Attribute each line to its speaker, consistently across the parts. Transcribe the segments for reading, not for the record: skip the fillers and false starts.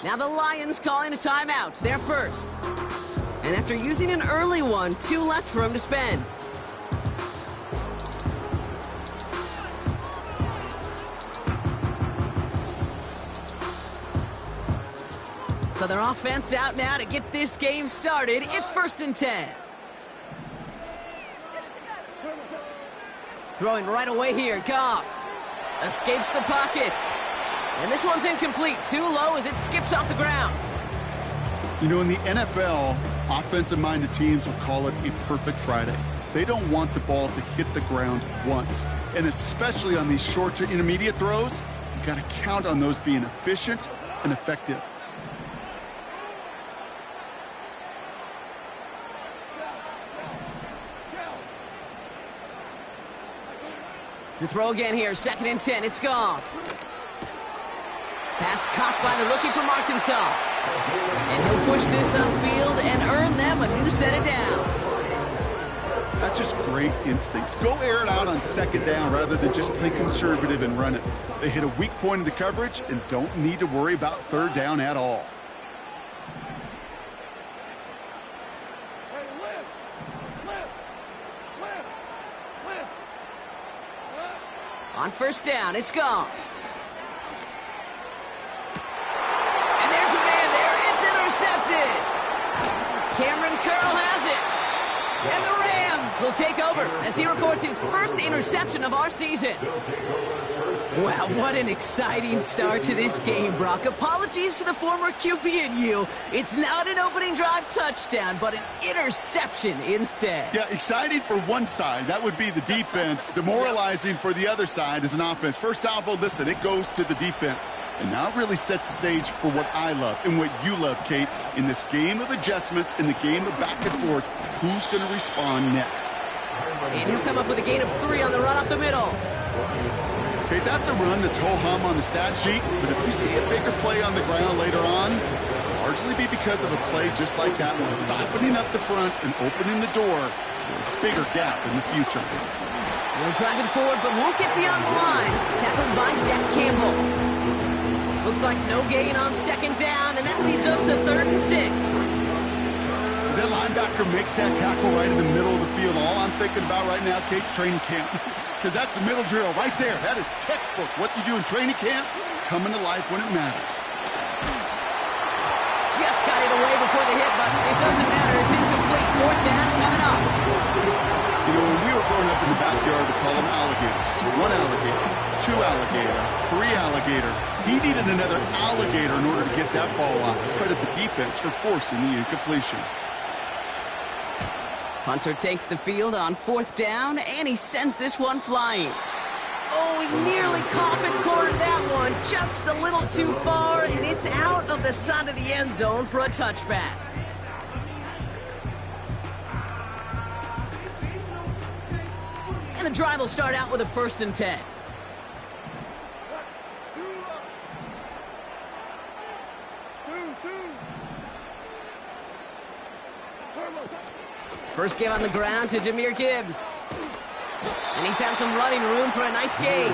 Speaker 1: Now the Lions calling a timeout. They're first. And after using an early one, 2 left for him to spend. So their offense out now to get this game started. It's 1st and 10. Throwing right away here, Goff. Escapes the pocket. And this one's incomplete. Too low as it skips off the ground.
Speaker 2: You know, in the NFL, offensive-minded teams will call it a perfect Friday. They don't want the ball to hit the ground once. And especially on these short to intermediate throws, you got to count on those being efficient and effective.
Speaker 1: To throw again here, 2nd and 10. It's Goff. Pass caught by the rookie from Arkansas. And he'll push this upfield and earn them a new set of downs.
Speaker 2: That's just great instincts. Go air it out on 2nd down rather than just play conservative and run it. They hit a weak point in the coverage and don't need to worry about 3rd down at all.
Speaker 1: On 1st down, it's Goff. And there's a man there. It's intercepted. Cameron Curl has it. And the Rams will take over as he records his 1st interception of our season. Wow, what an exciting start to this game, Brock. Apologies to the former QB and you. It's not an opening drive touchdown, but an interception instead.
Speaker 2: Yeah, exciting for one side. That would be the defense. Demoralizing for the other side as an offense. First salvo, listen, it goes to the defense. And now it really sets the stage for what I love and what you love, Kate. In this game of adjustments, in the game of back and forth, who's going to respond next?
Speaker 1: And he'll come up with a gain of 3 on the run up the middle.
Speaker 2: Okay, that's a run that's ho-hum on the stat sheet, but if you see a bigger play on the ground later on, it'll largely be because of a play just like that one, softening up the front and opening the door for a bigger gap in the future.
Speaker 1: They'll drive it forward, but won't get beyond the line. Tackled by Jack Campbell. Looks like no gain on 2nd down, and that leads us to 3rd and 6.
Speaker 2: As that linebacker makes that tackle right in the middle of the field, all I'm thinking about right now, Kate's training camp. Because that's the middle drill right there. That is textbook. What you do in training camp, coming to life when it matters.
Speaker 1: Just got it away before the hit, but it doesn't matter. It's incomplete. 4th down coming up.
Speaker 2: You know, when we were growing up in the backyard, we call them alligators. 1 alligator, 2 alligator, 3 alligator. He needed another alligator in order to get that ball off. Credit the defense for forcing the incompletion.
Speaker 1: Hunter takes the field on 4th down, and he sends this one flying. Oh, he nearly coffin cornered that one. Just a little too far, and it's out of the side of the end zone for a touchback. And the drive will start out with a 1st and 10. First game on the ground to Jahmyr Gibbs. And he found some running room for a nice gain.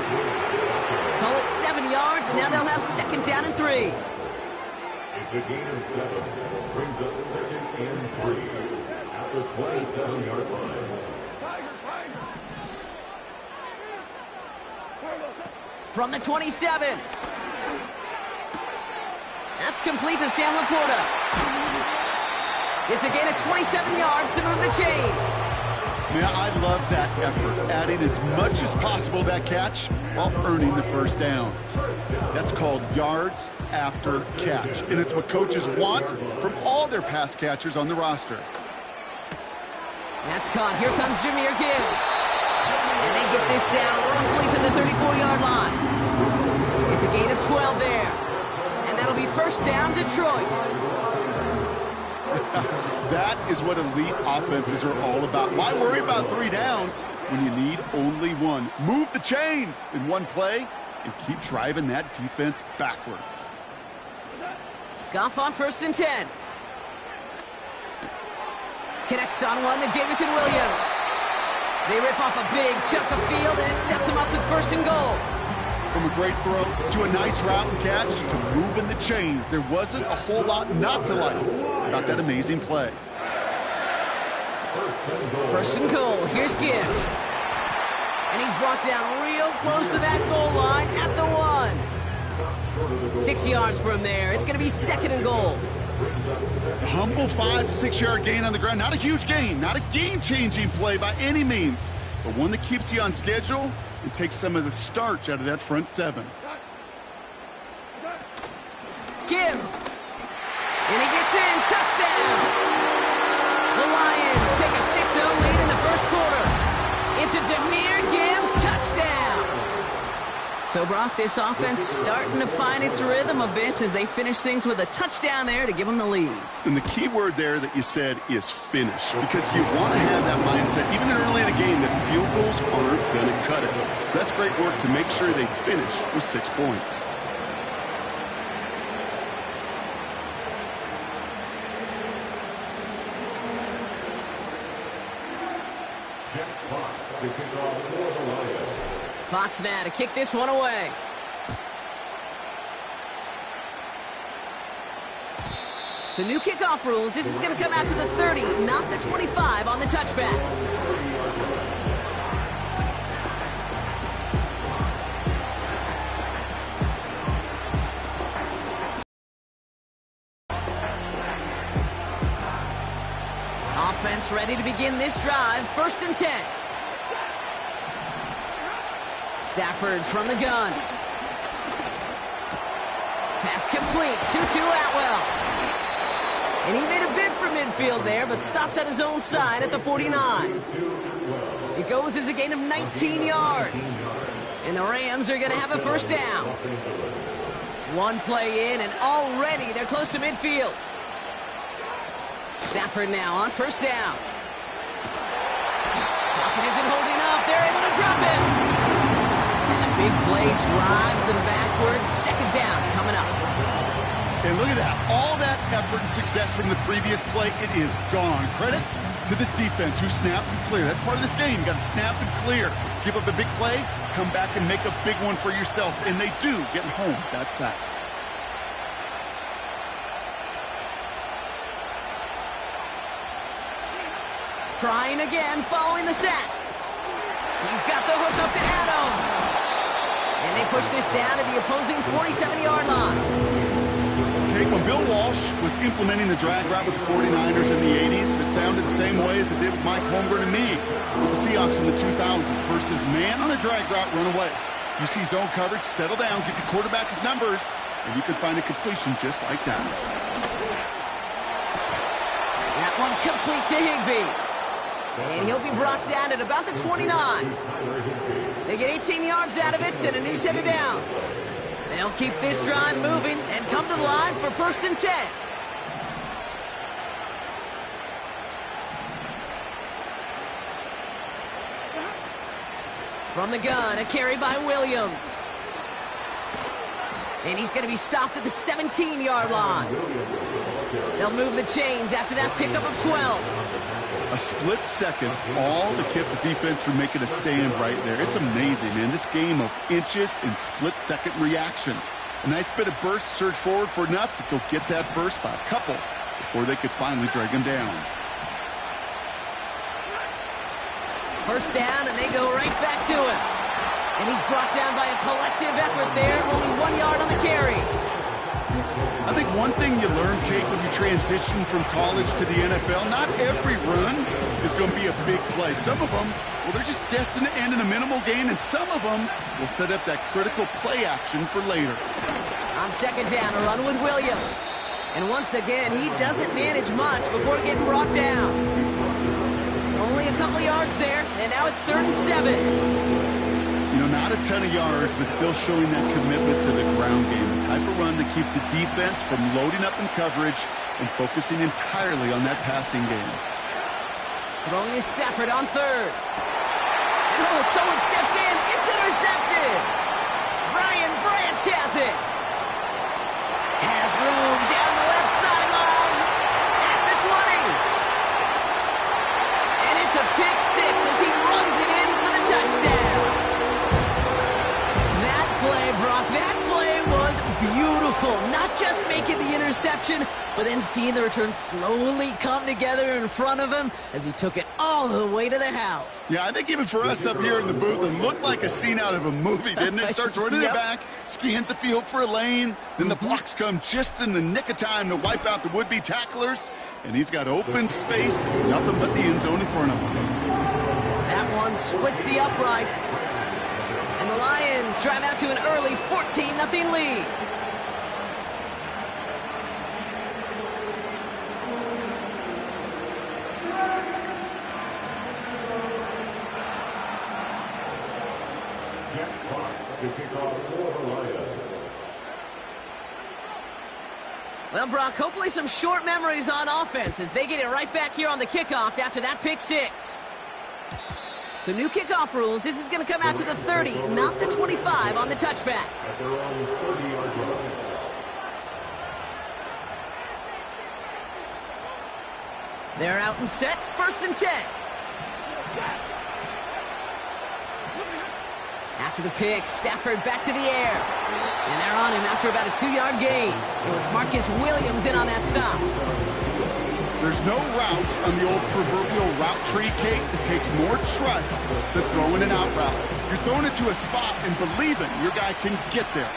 Speaker 1: Call it 7 yards, and now they'll have 2nd down and 3.
Speaker 3: It's a gain of 7. Brings up 2nd and 3 at the 27-yard line.
Speaker 1: From the 27. That's complete to Sam Laporta. It's a gain of 27 yards to move the chains.
Speaker 2: Man, I love that effort, adding as much as possible that catch while earning the 1st down. That's called yards after catch, and it's what coaches want from all their pass catchers on the roster.
Speaker 1: That's caught. Here comes Jahmyr Gibbs. And they get this down roughly to the 34-yard line. It's a gain of 12 there. And that'll be 1st down, Detroit.
Speaker 2: That is what elite offenses are all about. Why worry about 3 downs when you need only 1? Move the chains in one play and keep driving that defense backwards.
Speaker 1: Goff on 1st and 10. Connects on one to Jamison Williams. They rip off a big chunk of field, and it sets them up with 1st and goal.
Speaker 2: From a great throw to a nice route and catch to moving the chains. There wasn't a whole lot not to like about that amazing play.
Speaker 1: First and goal. Here's Gibbs. And he's brought down real close to that goal line at the 1. 6 yards from there. It's going to be second and goal.
Speaker 2: A humble 5 to 6 yard gain on the ground. Not a huge gain. Not a game-changing play by any means. But one that keeps you on schedule and takes some of the starch out of that front 7.
Speaker 1: Gibbs. And he gets in. Touchdown. The Lions take a 6-0 lead in the first quarter. It's a Jahmyr Gibbs touchdown. So, Brock, this offense starting to find its rhythm a bit as they finish things with a touchdown there to give them the lead.
Speaker 2: And the key word there that you said is finish, because you want to have that mindset, even early in the game, that field goals aren't going to cut it. So that's great work to make sure they finish with 6 points.
Speaker 1: Fox now to kick this one away. So new kickoff rules. This is going to come out to the 30, not the 25 on the touchback. Offense ready to begin this drive. First and 10. Stafford from the gun. Pass complete. 2-2 Atwell. And he made a bid for midfield there, but stopped on his own side at the 49. It goes as a gain of 19 yards. And the Rams are going to have a first down. One play in, and already they're close to midfield. Stafford now on first down. Pocket isn't holding up. They're able to drop him. And the big play drives them backwards. Second down coming up.
Speaker 2: And look at that. All that effort and success from the previous play, it is gone. Credit to this defense who snapped and cleared. That's part of this game. You got to snap and clear. Give up a big play, come back and make a big one for yourself. And they do, getting home that sack.
Speaker 1: Trying again, following the sack. He's got the hook up to Adams. And they push this down to the opposing 47-yard line.
Speaker 2: Okay, when Bill Walsh was implementing the drag route with the 49ers in the 80s, it sounded the same way as it did with Mike Holmgren and me with the Seahawks in the 2000s. Versus man on the drag route, run away. You see zone coverage, settle down, give your quarterback his numbers, and you can find a completion just like that.
Speaker 1: That one complete to Higbee. And he'll be brought down at about the 29. They get 18 yards out of it and a new set of downs. They'll keep this drive moving and come to the line for first and 10. From the gun, a carry by Williams. And he's going to be stopped at the 17-yard line. They'll move the chains after that pickup of 12.
Speaker 2: A split second, all to keep the defense from making a stand right there. It's amazing, man. This game of inches and split-second reactions. A nice bit of burst, surge forward for enough to go get that first by a couple before they could finally drag him down.
Speaker 1: First down, and they go right back to him. And he's brought down by a collective effort there, only 1 yard on the carry.
Speaker 2: I think one thing you learn, Kate, when you transition from college to the NFL, not every run is going to be a big play. Some of them, well, they're just destined to end in a minimal gain, and some of them will set up that critical play action for later.
Speaker 1: On second down, a run with Williams. And once again, he doesn't manage much before getting brought down. Only a couple yards there, and now it's 3rd and 7.
Speaker 2: You know, not a ton of yards, but still showing that commitment to the ground game. The type of run that keeps the defense from loading up in coverage and focusing entirely on that passing game.
Speaker 1: Throwing is Stafford on 3rd. And oh, someone stepped in. It's intercepted. Brian Branch has it. Has room down the left sideline at the 20. And it's a pick 6 as he runs it in for the touchdown. Play interception, but then seeing the return slowly come together in front of him as he took it all the way to the house.
Speaker 2: Yeah, I think even for us up here in the booth, it looked like a scene out of a movie, didn't it? Starts running it back, scans the field for a lane, then the blocks come just in the nick of time to wipe out the would-be tacklers, and he's got open space, nothing but the end zone in front of him.
Speaker 1: That one splits the uprights. And the Lions drive out to an early 14-0 lead.
Speaker 3: Jack Fox to kick off for the Lions.
Speaker 1: Well, Brock, hopefully some short memories on offense as they get it right back here on the kickoff after that pick six. So new kickoff rules. This is going to come out to the 30, not the 25 on the touchback.
Speaker 3: At their own 30-yard line.
Speaker 1: They're out and set, 1st and 10. After the pick, Stafford back to the air. And they're on him after about a 2-yard gain. It was Marcus Williams in on that stop.
Speaker 2: There's no routes on the old proverbial route tree, Kate, that takes more trust than throwing an out route. You're throwing it to a spot and believing your guy can get there.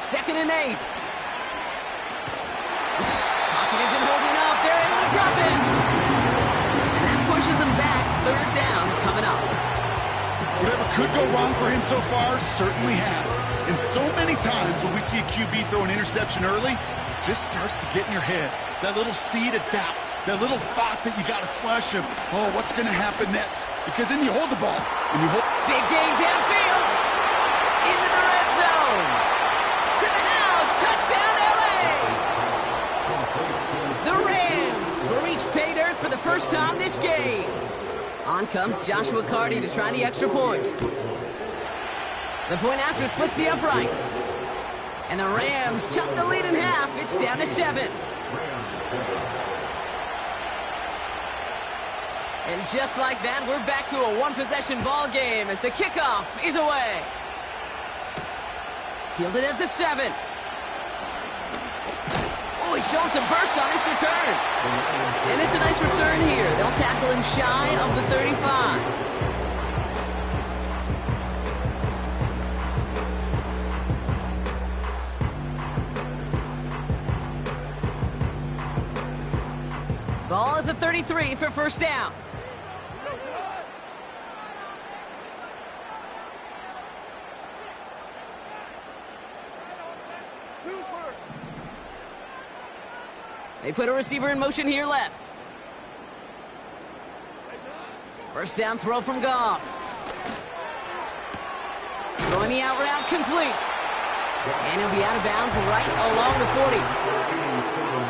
Speaker 1: 2nd and 8. Pocket isn't holding up. They're able to drop in. And that pushes them back. 3rd down coming up.
Speaker 2: Whatever could go wrong for him so far certainly has. And so many times when we see a QB throw an interception early, it just starts to get in your head. That little seed of doubt, that little thought that you got to flush of, oh, what's going to happen next? Because then you hold the ball and you hold.
Speaker 1: Big gain downfield. Into the red zone. To the house. Touchdown, LA. The Rams reach pay dirt for the first time this game. On comes Joshua Carty to try the extra point. The point after splits the uprights. And the Rams chop the lead in half. It's down to 7. And just like that, we're back to a one-possession ball game as the kickoff is away. Fielded at the 7. Oh, he's showing some burst on this return. And it's a nice return here. They'll tackle him shy of the 35. Ball at the 33 for 1st down. They put a receiver in motion here left. 1st down throw from Goff. Throwing the out route complete. And he'll be out of bounds right along the 40.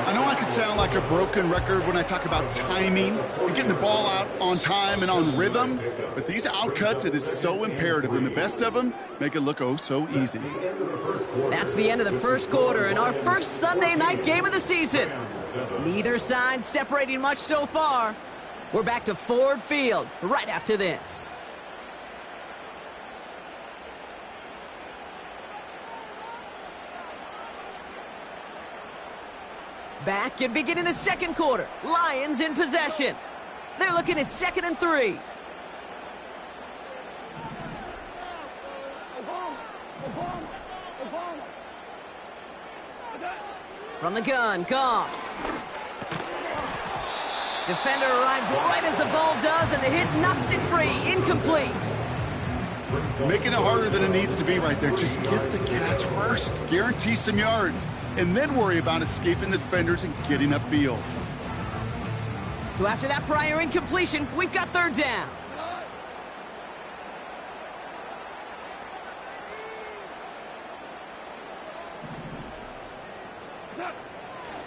Speaker 2: I know I could sound like a broken record when I talk about timing and getting the ball out on time and on rhythm, but these outcuts, it is so imperative, and the best of them make it look oh so easy.
Speaker 1: That's the end of the first quarter and our first Sunday night game of the season. Neither side separating much so far. We're back to Ford Field right after this. Back and beginning the second quarter. Lions in possession. They're looking at 2nd and 3. From the gun, Goff. Defender arrives right as the ball does, and the hit knocks it free. Incomplete.
Speaker 2: Making it harder than it needs to be right there. Just get the catch first. Guarantee some yards. And then worry about escaping the defenders and getting upfield.
Speaker 1: So after that prior incompletion, we've got 3rd down.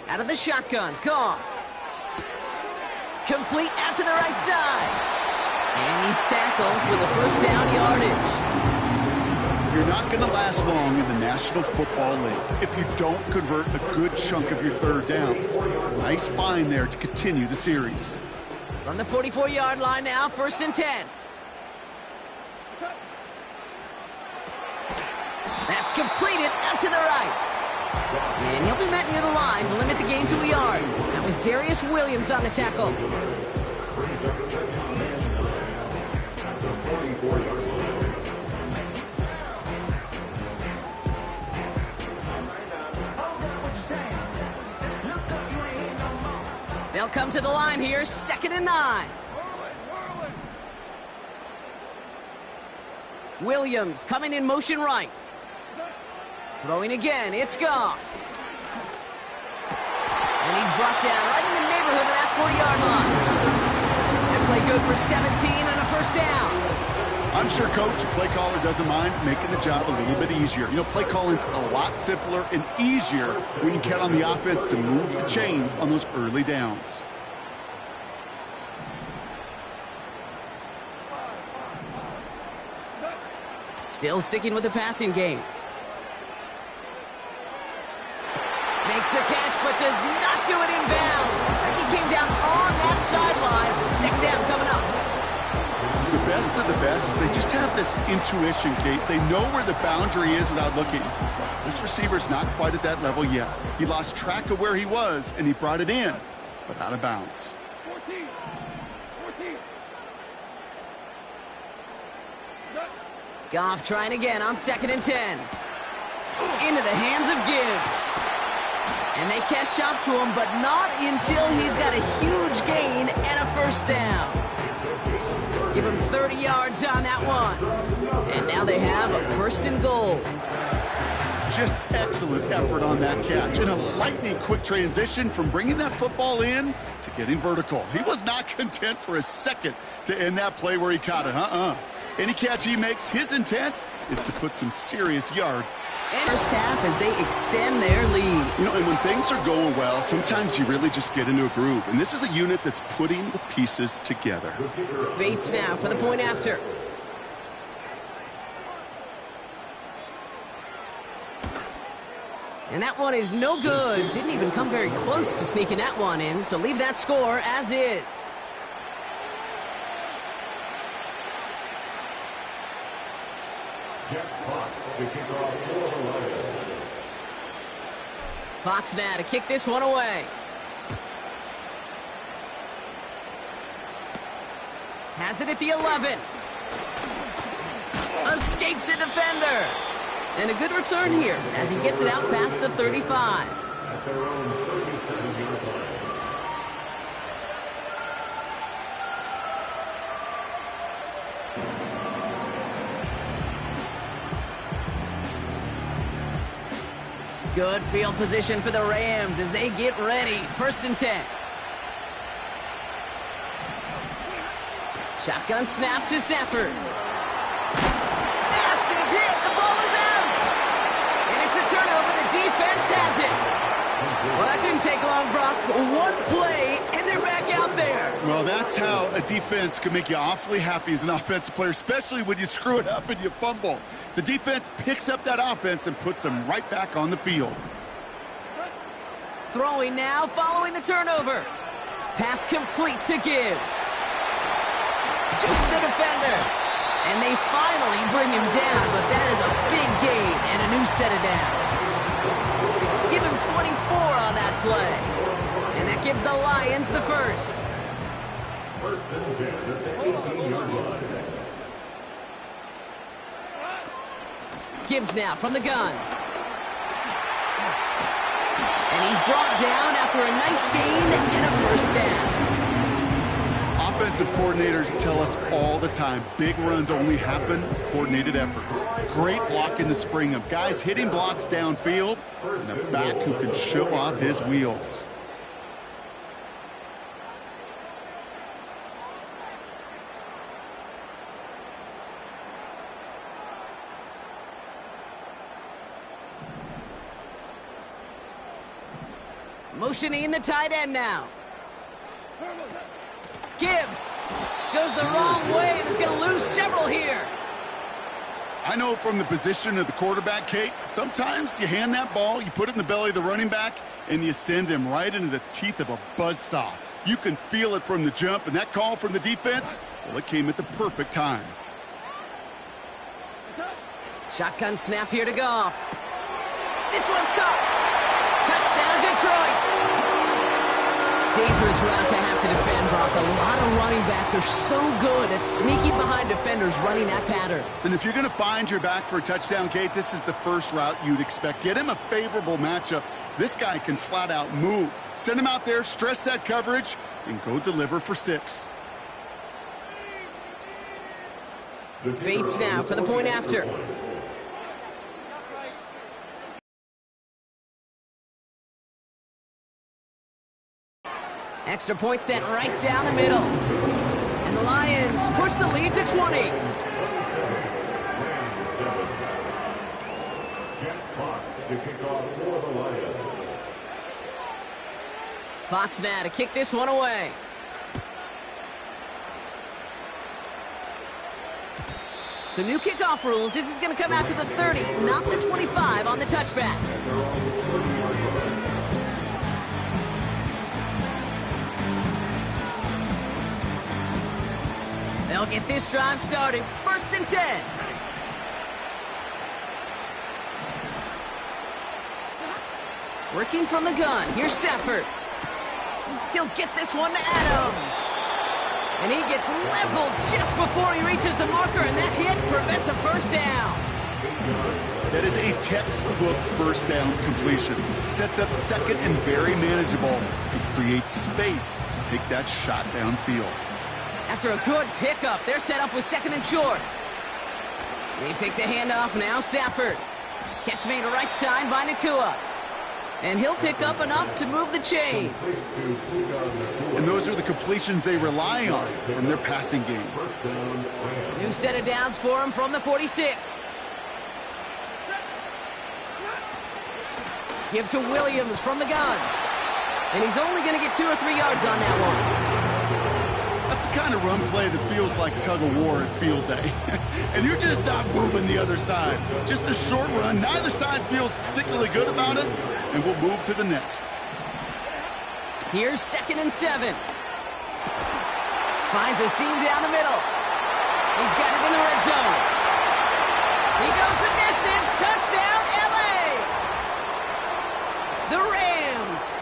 Speaker 1: Out of the shotgun, Goff. Complete out to the right side. And he's tackled with a 1st down yardage.
Speaker 2: You're not going to last long in the National Football League if you don't convert a good chunk of your 3rd downs. Nice find there to continue the series.
Speaker 1: From the 44-yard line now, 1st and 10. That's completed out to the right. And he'll be met near the line to limit the gain to a yard. That was Darius Williams on the tackle. They'll come to the line here, 2nd and 9. Williams coming in motion right. Throwing again, it's Goff. And he's brought down right in the neighborhood of that 40-yard line. That play good for 17 and a first down.
Speaker 2: I'm sure coach, play caller doesn't mind making the job a little bit easier. You know, play calling's a lot simpler and easier when you count on the offense to move the chains on those early downs.
Speaker 1: Still sticking with the passing game. Makes the catch, but does not do it in bounds. Looks like he came down on that sideline. 2nd down coming up.
Speaker 2: The best of the best, they just have this intuition, Kate. They know where the boundary is without looking. This receiver's not quite at that level yet. He lost track of where he was, and he brought it in, but out of bounds.
Speaker 4: 14.
Speaker 1: Goff trying again on 2nd and 10. Into the hands of Gibbs. And they catch up to him, but not until he's got a huge gain and a first down. Give him 30 yards on that one. And now they have a 1st and goal.
Speaker 2: Just excellent effort on that catch. And a lightning quick transition from bringing that football in to getting vertical. He was not content for a second to end that play where he caught it. Any catch he makes, his intent is to put some serious yard.
Speaker 1: First half as they extend their lead.
Speaker 2: You know, and when things are going well, sometimes you really just get into a groove. And this is a unit that's putting the pieces together.
Speaker 1: Bates now for the point after. And that one is no good. Didn't even come very close to sneaking that one in. So leave that score as is. Fox now to kick this one away. Has it at the 11. Escapes a defender. And a good return here as he gets it out past the 35.
Speaker 3: At their own 37-yard line.
Speaker 1: Good field position for the Rams as they get ready. 1st and 10. Shotgun snap to Stafford. Massive hit. The ball is out. And it's a turnover. The defense has it. Well, that didn't take long, Brock. One play, and they're back out there.
Speaker 2: Well, that's how a defense can make you awfully happy as an offensive player, especially when you screw it up and you fumble. The defense picks up that offense and puts them right back on the field.
Speaker 1: Throwing now, following the turnover. Pass complete to Gibbs. Just the defender. And they finally bring him down, but that is a big gain and a new set of downs. Give him 24 on that play. And that gives the Lions the first.
Speaker 3: 1st and 10 at the 18-yard line.
Speaker 1: Gibbs now from the gun. And he's brought down after a nice gain and a first down.
Speaker 2: Offensive coordinators tell us all the time, big runs only happen with coordinated efforts. Great block in the spring of guys hitting blocks downfield and a back who can show off his wheels.
Speaker 1: Motioning the tight end now. Gibbs goes the wrong way and is going to lose several here.
Speaker 2: I know from the position of the quarterback, Kate, sometimes you hand that ball, you put it in the belly of the running back, and you send him right into the teeth of a buzzsaw. You can feel it from the jump, and that call from the defense, well, it came at the perfect time.
Speaker 1: Shotgun snap here to Goff. This one's caught. dangerous route to have to defend, Brock. A lot of running backs are so good at sneaking behind defenders running that pattern.
Speaker 2: And if you're going to find your back for a touchdown, Kate, this is the first route you'd expect. Get him a favorable matchup. This guy can flat out move. Send him out there, stress that coverage, and go deliver for 6.
Speaker 1: Bates now for the point after. Extra point sent right down the middle. And the Lions push the lead to 20.
Speaker 3: Jack Fox to kick off for the Lions.
Speaker 1: Fox now to kick this one away. So new kickoff rules. This is going to come out to the 30, not the 25 on the touchback. They'll get this drive started. 1st and 10. Working from the gun. Here's Stafford. He'll get this one to Adams. And he gets leveled just before he reaches the marker, and that hit prevents a first down.
Speaker 2: That is a textbook first down completion. Sets up second and very manageable. It creates space to take that shot downfield.
Speaker 1: After a good pickup, they're set up with 2nd and short. They pick the handoff now, Stafford. Catch made right side by Nakua. And he'll pick up enough to move the chains.
Speaker 2: And those are the completions they rely on from their passing game.
Speaker 1: New set of downs for him from the 46. Give to Williams from the gun. And he's only going to get 2 or 3 yards on that one.
Speaker 2: That's the kind of run play that feels like tug-of-war at field day. And you're just not moving the other side. Just a short run. Neither side feels particularly good about it. And we'll move to the next.
Speaker 1: Here's 2nd and 7. Finds a seam down the middle. He's got it in the red zone. He goes the distance. Touchdown, LA! The Rams.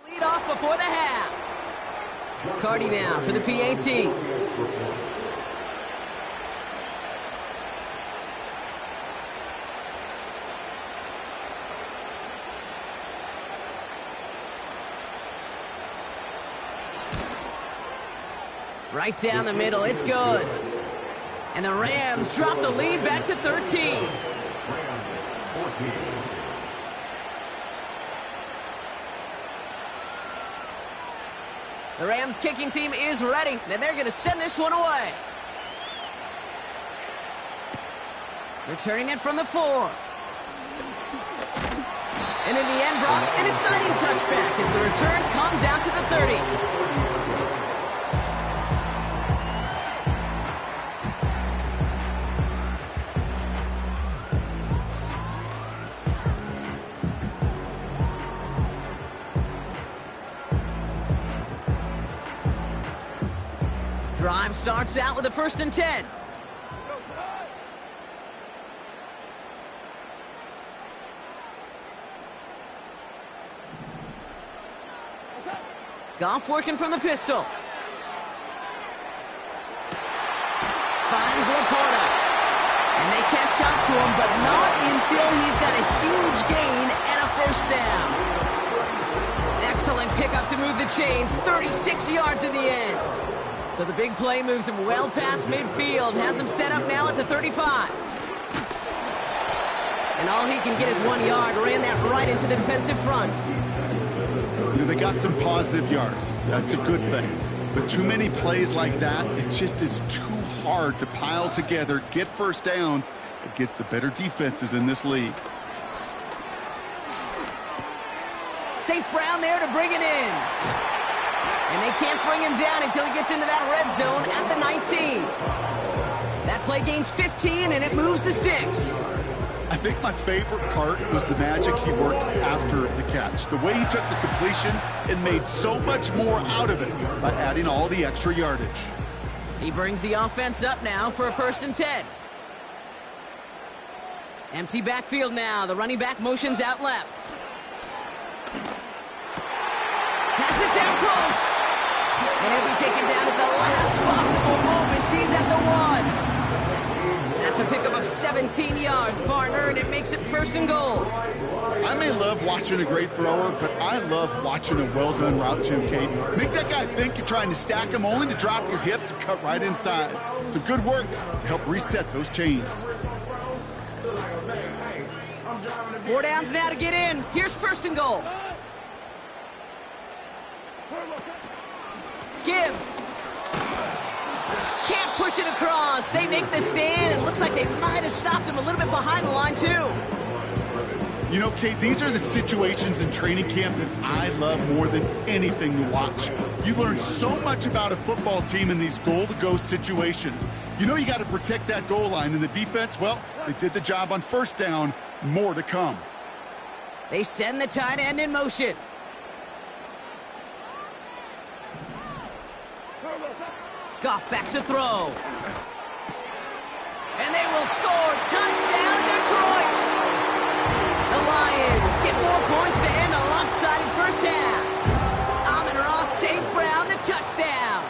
Speaker 1: Lead off before the half. Cardi now for the PAT. Right down the middle. It's good. And the Rams drop the lead back to 13.
Speaker 3: Rams 14.
Speaker 1: The Rams kicking team is ready, and they're going to send this one away. Returning it from the 4. And in the end, Brock, an exciting touchback as the return comes out to the 30. Drive starts out with a 1st and 10. Goff working from the pistol. Finds Laporta. And they catch up to him, but not until he's got a huge gain and a 1st down. Excellent pickup to move the chains. 36 yards in the end. So the big play moves him well past midfield. Has him set up now at the 35. And all he can get is 1 yard. Ran that right into the defensive front.
Speaker 2: You know, they got some positive yards. That's a good thing. But too many plays like that, it just is too hard to pile together, get 1st downs against the better defenses in this league.
Speaker 1: St. Brown there to bring it in. And they can't bring him down until he gets into that red zone at the 19. That play gains 15, and it moves the sticks.
Speaker 2: I think my favorite part was the magic he worked after the catch. The way he took the completion and made so much more out of it by adding all the extra yardage.
Speaker 1: He brings the offense up now for a 1st and 10. Empty backfield now. The running back motions out left. Pass it down close. And he'll be taken down at the last possible moment. He's at the 1. That's a pickup of 17 yards, partner, and it makes it 1st and goal.
Speaker 2: I may love watching a great thrower, but I love watching a well-done route too, Kate. Make that guy think you're trying to stack him only to drop your hips and cut right inside. Some good work to help reset those chains.
Speaker 1: 4 downs now to get in. Here's 1st and goal. Gibbs. Can't push it across. They make the stand. It looks like they might have stopped him a little bit behind the line, too.
Speaker 2: You know, Kate, these are the situations in training camp that I love more than anything to watch. You learn so much about a football team in these goal-to-go situations. You know you got to protect that goal line, and the defense, well, they did the job on 1st down. More to come.
Speaker 1: They send the tight end in motion. Goff back to throw. And they will score. Touchdown, Detroit! The Lions get more points to end a lopsided 1st half. Amon-Ra St. Brown, the touchdown.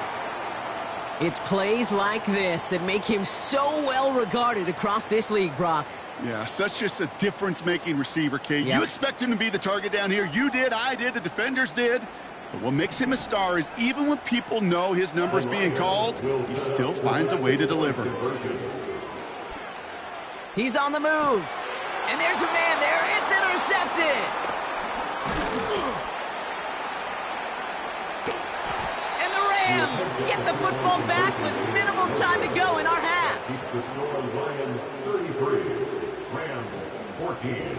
Speaker 1: It's plays like this that make him so well regarded across this league, Brock.
Speaker 2: Yeah, such just a difference-making receiver, Kate.
Speaker 1: Yep.
Speaker 2: You expect him to be the target down here. You did, I did, the defenders did. But what makes him a star is even when people know his number's being called, he still finds a way to deliver.
Speaker 1: He's on the move. And there's a man there. It's intercepted. And the Rams get the football back with minimal time to go in our half.
Speaker 3: Keeps the score. Lions 33, Rams 14.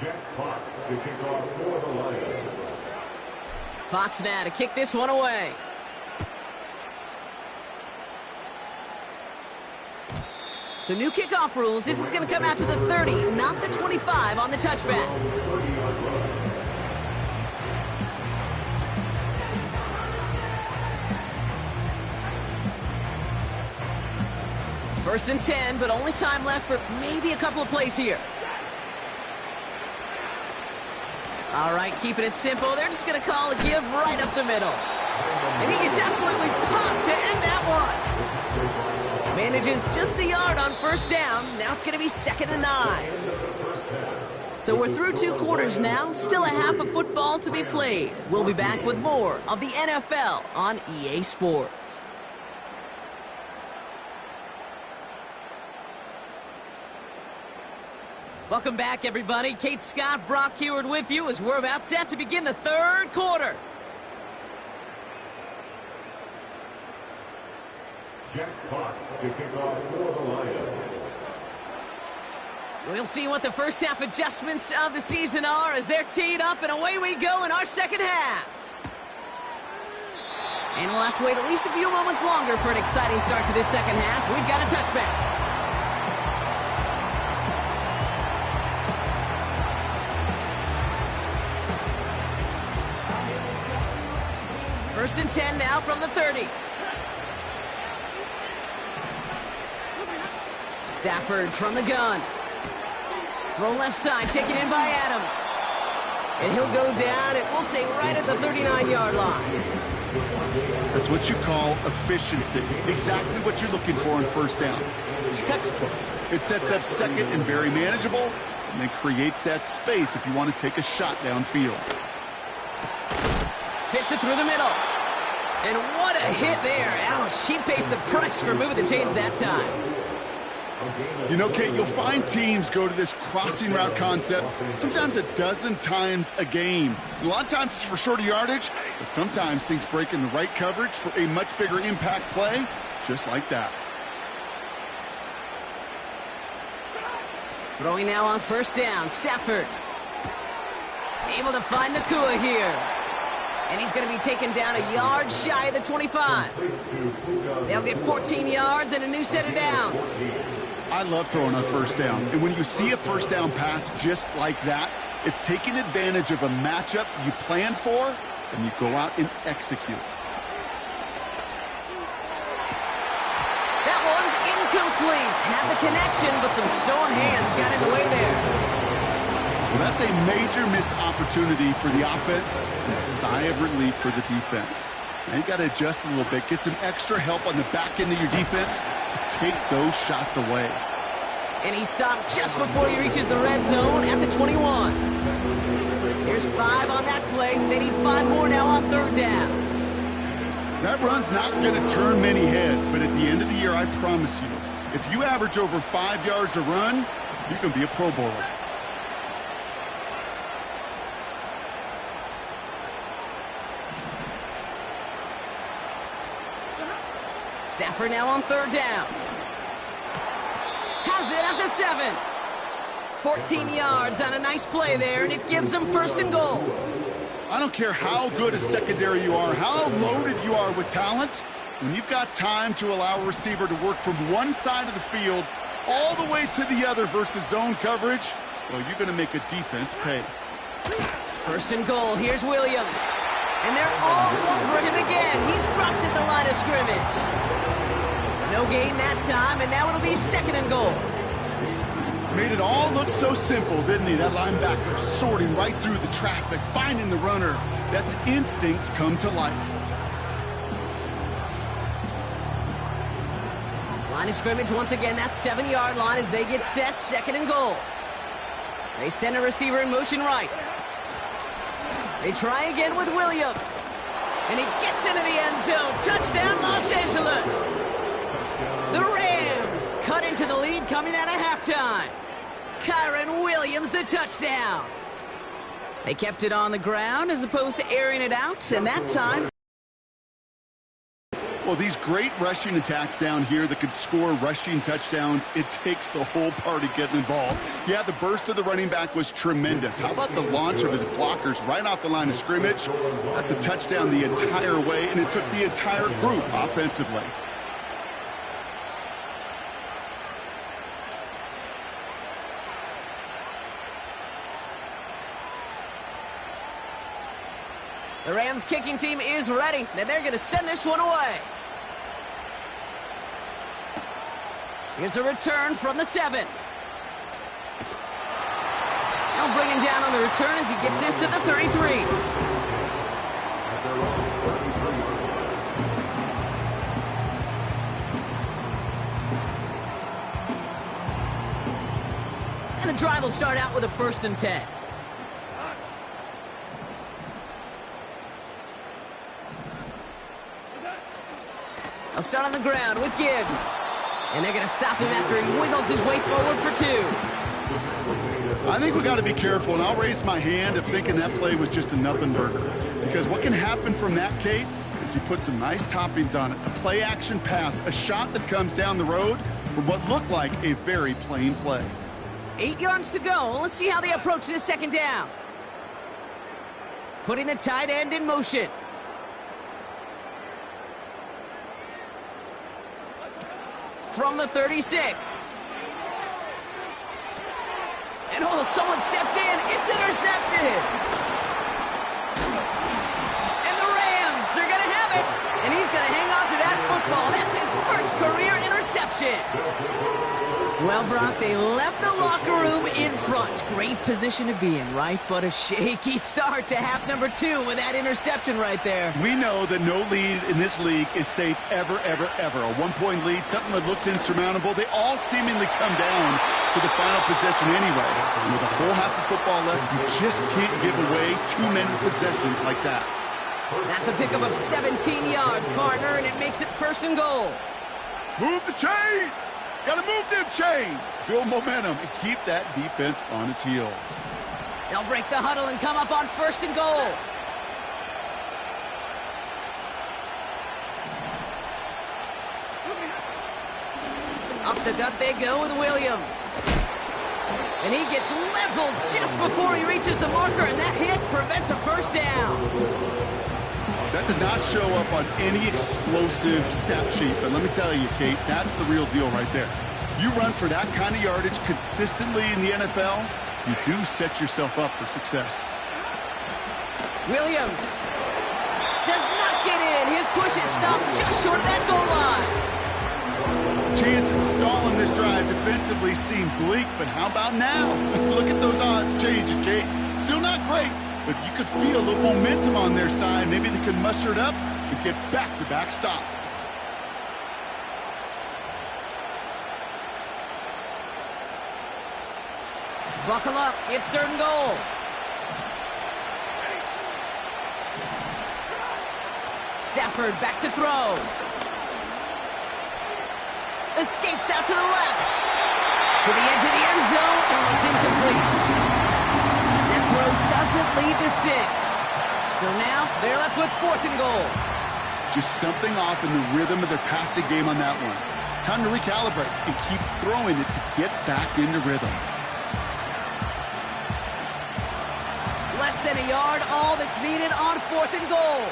Speaker 3: Jack Fox to kick off for the Lions.
Speaker 1: Fox now to kick this one away. So new kickoff rules. This is going to come out to the 30, not the 25 on the touchback. First and 10, but only time left for maybe a couple of plays here. All right, keeping it simple. They're just going to call a give right up the middle. And he gets absolutely pumped to end that one. Manages just a yard on first down. Now it's going to be 2nd and 9. So we're through 2 quarters now. Still a half of football to be played. We'll be back with more of the NFL on EA Sports. Welcome back, everybody. Kate Scott, Brock Heward with you as we're about set to begin the 3rd quarter.
Speaker 3: Jack Fox to kick off for the Lions.
Speaker 1: We'll see what the first half adjustments of the season are as they're teed up, and away we go in our second half. And we'll have to wait at least a few moments longer for an exciting start to this second half. We've got a touchback. First and 10 now from the 30. Stafford from the gun. Throw left side, taken in by Adams. And he'll go down, and we'll say right at the 39-yard line.
Speaker 2: That's what you call efficiency. Exactly what you're looking for on first down. Textbook. It sets up second and very manageable, and then creates that space if you want to take a shot downfield.
Speaker 1: Fits it through the middle. And what a hit there. Ouch, she pays the price for moving the chains that time.
Speaker 2: You know, Kate, you'll find teams go to this crossing route concept sometimes a dozen times a game. A lot of times it's for shorter yardage, but sometimes things break in the right coverage for a much bigger impact play, just like that.
Speaker 1: Throwing now on first down, Stafford. Able to find Nakua here. And he's going to be taken down a yard shy of the 25. They'll get 14 yards and a new set of downs.
Speaker 2: I love throwing on first down. And when you see a first down pass just like that, it's taking advantage of a matchup you planned for, and you go out and execute.
Speaker 1: That one's incomplete. Had the connection, but some stone hands got in the way there.
Speaker 2: Well, that's a major missed opportunity for the offense and a sigh of relief for the defense. Now you got to adjust a little bit, get some extra help on the back end of your defense to take those shots away.
Speaker 1: And he stopped just before he reaches the red zone at the 21. Here's 5 on that play. They need 5 more now on 3rd down.
Speaker 2: That run's not going to turn many heads, but at the end of the year, I promise you, if you average over 5 yards a run, you're going to be a Pro Bowler.
Speaker 1: Stafford now on 3rd down. Has it at the 7. 14 yards on a nice play there, and it gives them 1st and goal.
Speaker 2: I don't care how good a secondary you are, how loaded you are with talent. When you've got time to allow a receiver to work from one side of the field all the way to the other versus zone coverage, well, you're going to make a defense pay.
Speaker 1: 1st and goal. Here's Williams. And they're all over him again. He's dropped at the line of scrimmage. No gain that time, and now it'll be 2nd and goal.
Speaker 2: Made it all look so simple, didn't he? That linebacker sorting right through the traffic, finding the runner. That's instincts come to life.
Speaker 1: Line of scrimmage once again, that 7-yard line as they get set, 2nd and goal. They send a receiver in motion right. They try again with Williams. And he gets into the end zone. Touchdown, Los Angeles. The Rams cut into the lead coming out of halftime. Kyron Williams, the touchdown. They kept it on the ground as opposed to airing it out, and that time...
Speaker 2: Well, these great rushing attacks down here that could score rushing touchdowns, it takes the whole party getting involved. Yeah, the burst of the running back was tremendous. How about the launch of his blockers right off the line of scrimmage? That's a touchdown the entire way, and it took the entire group offensively.
Speaker 1: The Rams kicking team is ready, and they're going to send this one away. Here's a return from the 7. They'll bring him down on the return as he gets this to the 33. And the drive will start out with a 1st and 10. I'll start on the ground with Gibbs. And they're going to stop him after he wiggles his way forward for 2.
Speaker 2: I think we got to be careful, and I'll raise my hand if thinking that play was just a nothing burger. Because what can happen from that, Kate, is he put some nice toppings on it. A play-action pass, a shot that comes down the road from what looked like a very plain play.
Speaker 1: 8 yards to go. Let's see how they approach this 2nd down. Putting the tight end in motion. From the 36. And oh, someone stepped in. It's intercepted. And the Rams are going to have it. And he's going to hang on to that football. That's his first career interception. Well, Brock, they left the locker room in front. Great position to be in, right? But a shaky start to half number 2 with that interception right there.
Speaker 2: We know that no lead in this league is safe ever, ever, ever. A 1-point lead, something that looks insurmountable. They all seemingly come down to the final possession anyway. And with a whole half of football left, you just can't give away too many possessions like that.
Speaker 1: That's a pickup of 17 yards, partner, and it makes it 1st and goal.
Speaker 2: Move the chains! Gotta move them chains! Build momentum and keep that defense on its heels.
Speaker 1: They'll break the huddle and come up on 1st and goal. Up the gut they go with Williams. And he gets leveled just before he reaches the marker, and that hit prevents a 1st down.
Speaker 2: That does not show up on any explosive stat sheet, but let me tell you, Kate, that's the real deal right there. You run for that kind of yardage consistently in the NFL, you do set yourself up for success.
Speaker 1: Williams does not get in. His push is stopped just short of that goal line.
Speaker 2: Chances of stalling this drive defensively seem bleak, but how about now? Look at those odds changing, Kate. Still not great, but you could feel a little momentum on their side. Maybe they could muster it up and get back-to-back stops.
Speaker 1: Buckle up. It's 3rd and goal. Stafford back to throw. Escapes out to the left. To the edge of the end zone, and it's incomplete. That throw doesn't lead to 6. So now they're left with 4th and goal.
Speaker 2: Just something off in the rhythm of their passing game on that one. Time to recalibrate and keep throwing it to get back into rhythm.
Speaker 1: Less than a yard, all that's needed on 4th and goal.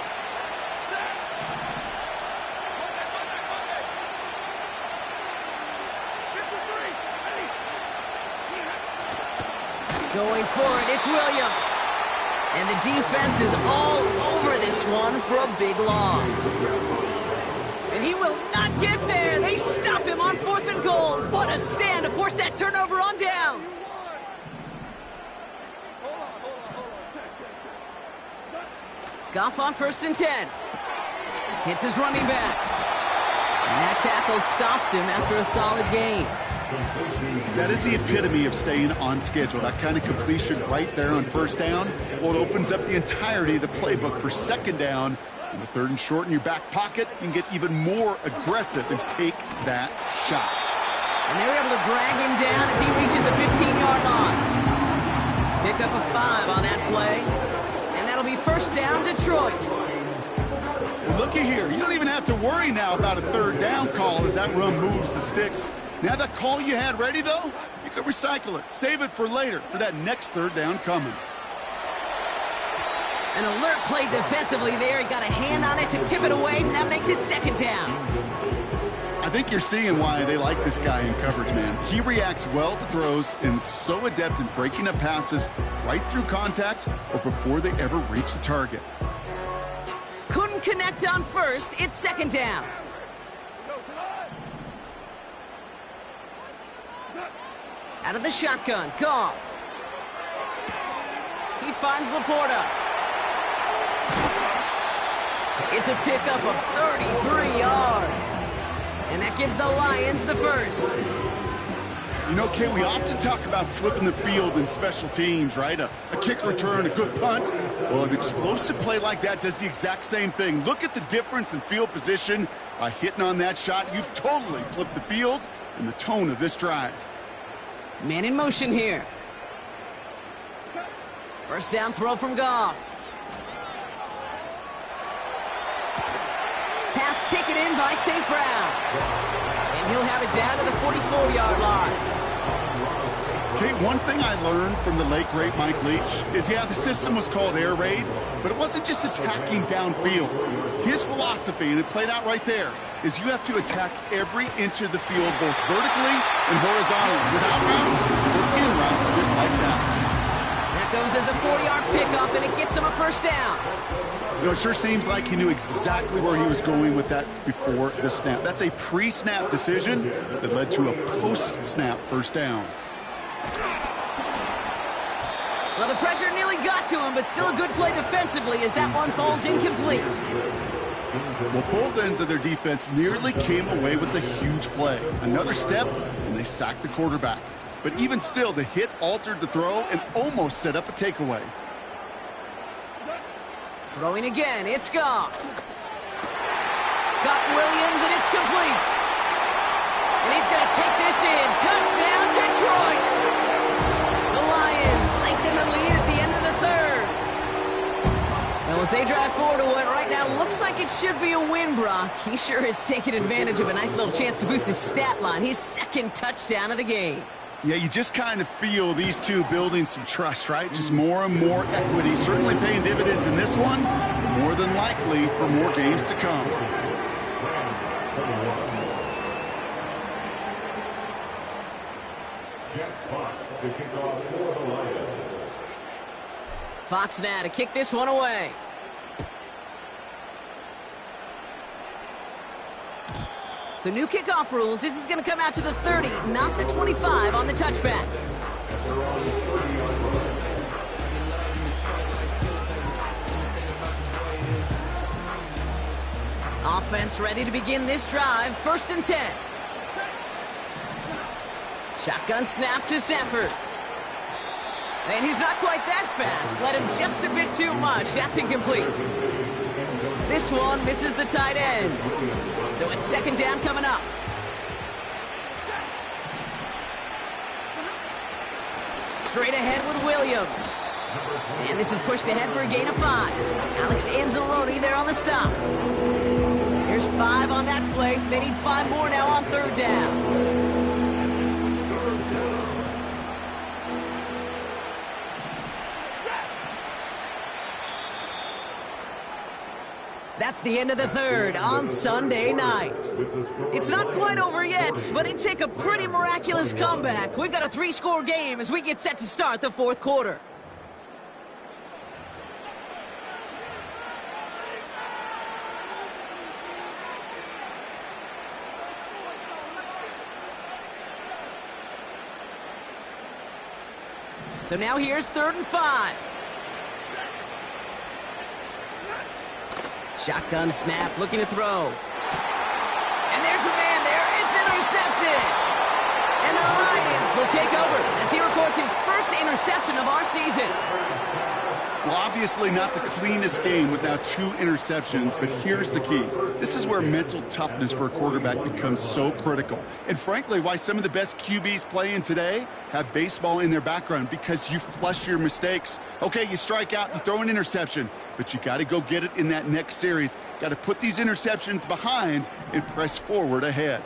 Speaker 1: Going for it, it's Williams. And the defense is all over this one for a big loss. And he will not get there. They stop him on 4th and goal. What a stand to force that turnover on downs. Goff on 1st and 10. Hits his running back. And that tackle stops him after a solid gain.
Speaker 2: That is the epitome of staying on schedule. That kind of completion right there on 1st down. Well, it opens up the entirety of the playbook for 2nd down. And the 3rd and short in your back pocket, you can get even more aggressive and take that shot.
Speaker 1: And they're able to drag him down as he reaches the 15-yard line. Pick up a 5 on that play. And that'll be 1st down, Detroit.
Speaker 2: Well, looky here. You don't even have to worry now about a 3rd down call as that run moves the sticks. Now that call you had ready, though, you can recycle it. Save it for later, for that next 3rd down coming.
Speaker 1: An alert play defensively there. He got a hand on it to tip it away, and that makes it 2nd down.
Speaker 2: I think you're seeing why they like this guy in coverage, man. He reacts well to throws and is so adept in breaking up passes right through contact or before they ever reach the target.
Speaker 1: Couldn't connect on 1st. It's 2nd down. Out of the shotgun, Goff. He finds Laporta. It's a pickup of 33 yards. And that gives the Lions the 1st.
Speaker 2: You know, Kay, we often talk about flipping the field in special teams, right? A kick return, a good punt. Well, an explosive play like that does the exact same thing. Look at the difference in field position. By hitting on that shot, you've totally flipped the field and the tone of this drive.
Speaker 1: Man in motion here. First down throw from Goff. Pass taken in by St. Brown. And he'll have it down to the 44-yard line.
Speaker 2: Okay, one thing I learned from the late, great Mike Leach is, yeah, the system was called air raid, but it wasn't just attacking downfield. His philosophy, and it played out right there, is you have to attack every inch of the field, both vertically and horizontally, without routes or in routes, just like that.
Speaker 1: That goes as a 4-yard pickup, and it gets him a first down.
Speaker 2: You know, it sure seems like he knew exactly where he was going with that before the snap. That's a pre-snap decision that led to a post-snap first down.
Speaker 1: Well, the pressure nearly got to him, but still a good play defensively as that one falls incomplete.
Speaker 2: Well, both ends of their defense nearly came away with a huge play. Another step, and they sacked the quarterback. But even still, the hit altered the throw and almost set up a takeaway.
Speaker 1: Throwing again, it's Goff. Got Williams, and it's complete. And he's going to take this in. Touchdown, Detroit! The Lions lengthen the lead at the end of the third. Now, as they drive forward to what right now looks like it should be a win, Brock, he sure has taken advantage of a nice little chance to boost his stat line. His second touchdown of the game.
Speaker 2: Yeah, you just kind of feel these two building some trust, right? Just more and more equity. Certainly paying dividends in this one. More than likely for more games to come.
Speaker 3: To kick off for the Lions.
Speaker 1: Fox now to kick this one away. So new kickoff rules. This is going to come out to the 30, not the 25 on the touchback. Offense ready to begin this drive. 1st and 10. Shotgun snap to Sanford. And he's not quite that fast. Let him just a bit too much. That's incomplete. This one misses the tight end. So it's 2nd down coming up. Straight ahead with Williams. And this is pushed ahead for a gain of 5. Alex Anzalone there on the stop. Here's 5 on that play. They need 5 more now on 3rd down. That's the end of the third on Sunday night. It's not quite over yet, but it'd take a pretty miraculous comeback. We've got a 3-score game as we get set to start the 4th quarter. So now here's 3rd and 5. Shotgun snap, looking to throw. And there's a man there. It's intercepted. And the Lions will take over as he records his first interception of our season.
Speaker 2: Well, obviously not the cleanest game with now 2 interceptions, but here's the key. This is where mental toughness for a quarterback becomes so critical. And frankly, why some of the best QBs playing today have baseball in their background, because you flush your mistakes. Okay, you strike out, you throw an interception, but you got to go get it in that next series. Got to put these interceptions behind and press forward ahead.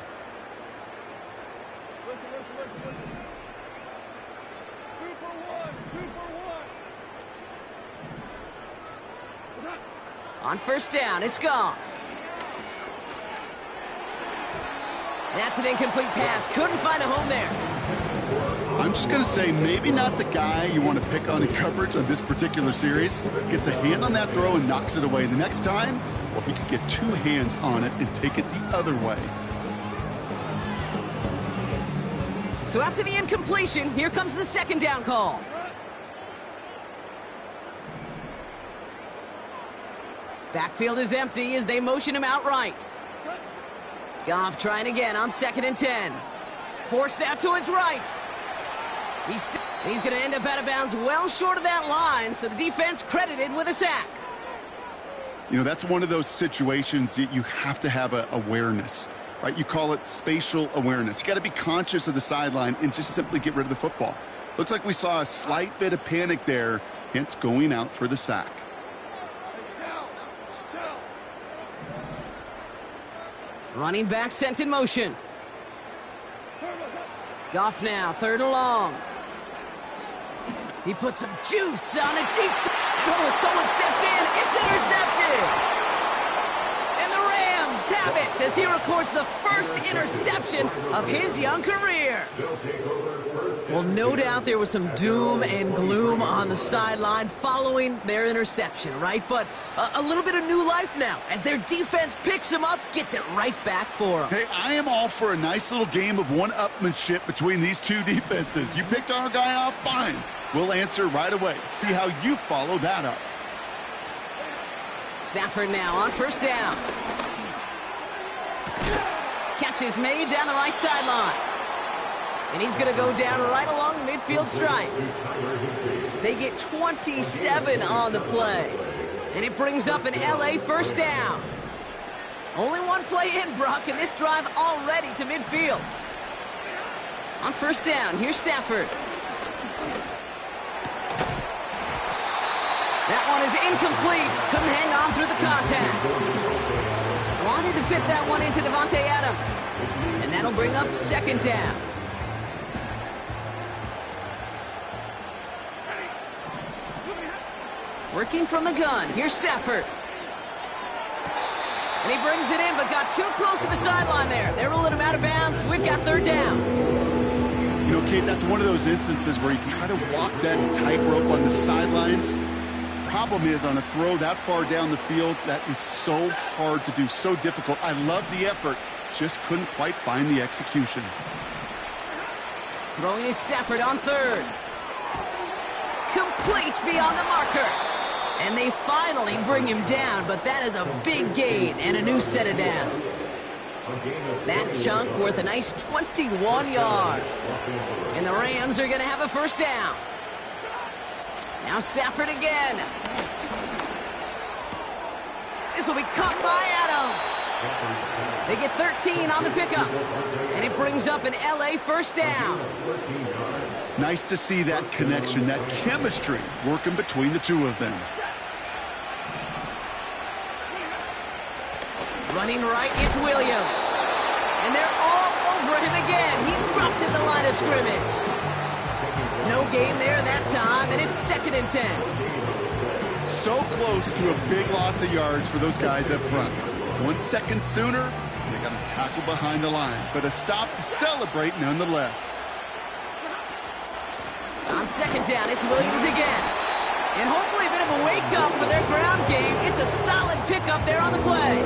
Speaker 1: On 1st down, it's Goff. That's an incomplete pass. Couldn't find a home there.
Speaker 2: I'm just going to say maybe not the guy you want to pick on in coverage on this particular series. Gets a hand on that throw and knocks it away. The next time, well, he could get 2 hands on it and take it the other way.
Speaker 1: So after the incompletion, here comes the 2nd down call. Backfield is empty as they motion him out right. Goff trying again on 2nd and 10. Forced out to his right. He's going to end up out of bounds well short of that line, so the defense credited with a sack.
Speaker 2: You know, that's one of those situations that you have to have awareness, right? You call it spatial awareness. You got to be conscious of the sideline and just simply get rid of the football. Looks like we saw a slight bit of panic there, hence going out for the sack.
Speaker 1: Running back sent in motion. Goff now, 3rd and long. He put some juice on a deep... Oh, someone stepped in. It's intercepted. And the Rams have it as he records the first interception of his young career. Well, no doubt there was some doom and gloom on the sideline following their interception, right? But a little bit of new life now as their defense picks him up, gets it right back for him.
Speaker 2: Hey, I am all for a nice little game of one-upmanship between these two defenses. You picked our guy off, fine. We'll answer right away. See how you follow that up.
Speaker 1: Stafford now on 1st down. Catch is made down the right sideline. And he's going to go down right along the midfield stripe. They get 27 on the play. And it brings up an LA 1st down. Only one play in, Brock, and this drive already to midfield. On 1st down, here's Stafford. That one is incomplete. Couldn't hang on through the contact. Wanted to fit that one into Devontae Adams. And that'll bring up 2nd down. Working from the gun. Here's Stafford. And he brings it in, but got too close to the sideline there. They ruling him out of bounds. We've got 3rd down.
Speaker 2: You know, Kate, that's one of those instances where you can try to walk that tightrope on the sidelines. Problem is, on a throw that far down the field, that is so hard to do, so difficult. I love the effort, just couldn't quite find the execution.
Speaker 1: Throwing is Stafford on 3rd. Complete beyond the marker. And they finally bring him down, but that is a big gain and a new set of downs. That chunk worth a nice 21 yards. And the Rams are going to have a 1st down. Now Stafford again. This will be caught by Adams. They get 13 on the pickup. And it brings up an LA 1st down.
Speaker 2: Nice to see that connection, that chemistry working between the two of them.
Speaker 1: Running right, it's Williams. And they're all over him again. He's dropped at the line of scrimmage. No gain there that time, and it's 2nd and 10.
Speaker 2: So close to a big loss of yards for those guys up front. 1 second sooner, they got a tackle behind the line, but a stop to celebrate nonetheless.
Speaker 1: On 2nd down, it's Williams again. And hopefully a bit of a wake-up for their ground game. It's a solid pickup there on the play.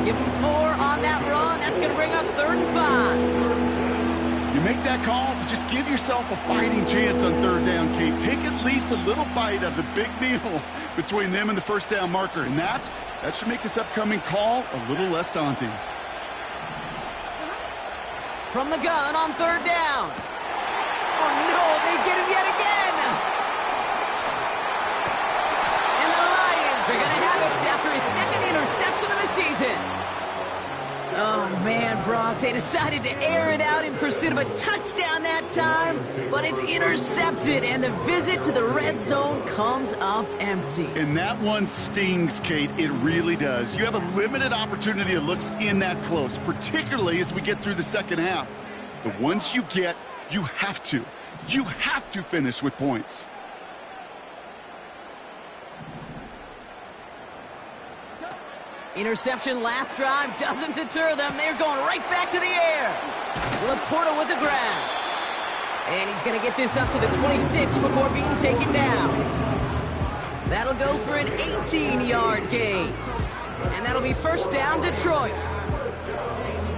Speaker 1: Give them 4 on that run. That's going to bring up 3rd and 5.
Speaker 2: You make that call to just give yourself a fighting chance on 3rd down, Kate. Take at least a little bite of the big meal between them and the 1st down marker. And that should make this upcoming call a little less daunting.
Speaker 1: From the gun on 3rd down. Oh, no, they get him yet again. And the Lions are going to have it after his 2nd interception of the season. Oh, man, Brock, they decided to air it out in pursuit of a touchdown that time, but it's intercepted, and the visit to the red zone comes up empty.
Speaker 2: And that one stings, Kate. It really does. You have a limited opportunity of looks in that close, particularly as we get through the 2nd half. The ones you get, you have to finish with points.
Speaker 1: Interception last drive doesn't deter them. They're going right back to the air. Laporta with the grab. And he's going to get this up to the 26 before being taken down. That'll go for an 18-yard gain. And that'll be 1st down, Detroit.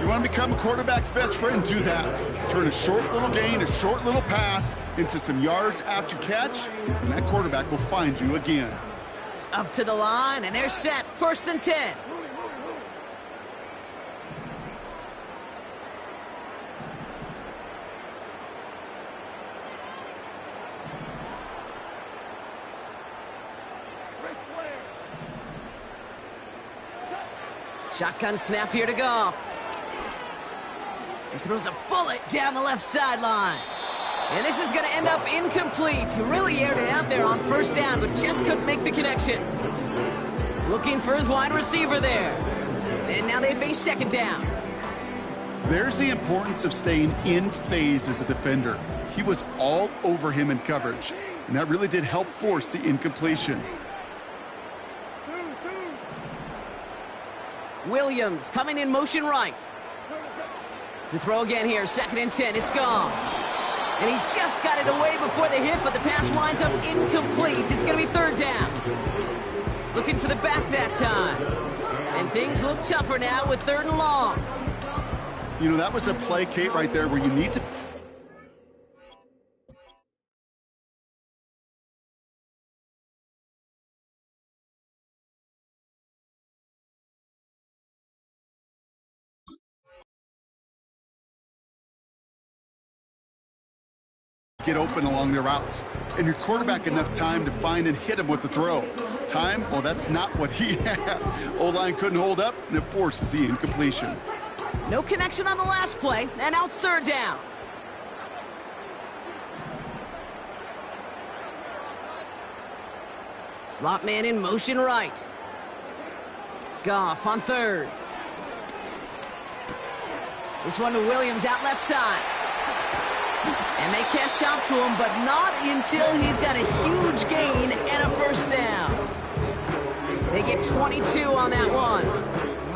Speaker 2: You want to become a quarterback's best friend? Do that. Turn a short little gain, a short little pass into some yards after catch, and that quarterback will find you again.
Speaker 1: Up to the line, and they're set. 1st and 10. Shotgun snap here to Goff. He throws a bullet down the left sideline. And this is going to end up incomplete. He really aired it out there on first down, but just couldn't make the connection. Looking for his wide receiver there. And now they face second down.
Speaker 2: There's the importance of staying in phase as a defender. He was all over him in coverage, and that really did help force the incompletion.
Speaker 1: Williams coming in motion right. To throw again here, 2nd and 10, it's gone. And he just got it away before the hit, but the pass winds up incomplete. It's going to be 3rd down. Looking for the back that time. And things look tougher now with 3rd and long.
Speaker 2: You know, that was a play, Kate, right there where you need to get open along their routes, and your quarterback enough time to find and hit him with the throw. Time, well, that's not what he had. O-line couldn't hold up, and it forces the incompletion.
Speaker 1: No connection on the last play, and now it's 3rd down. Slot man in motion right. Goff on 3rd. This one to Williams out left side. And they catch up to him, but not until he's got a huge gain and a 1st down. They get 22 on that one.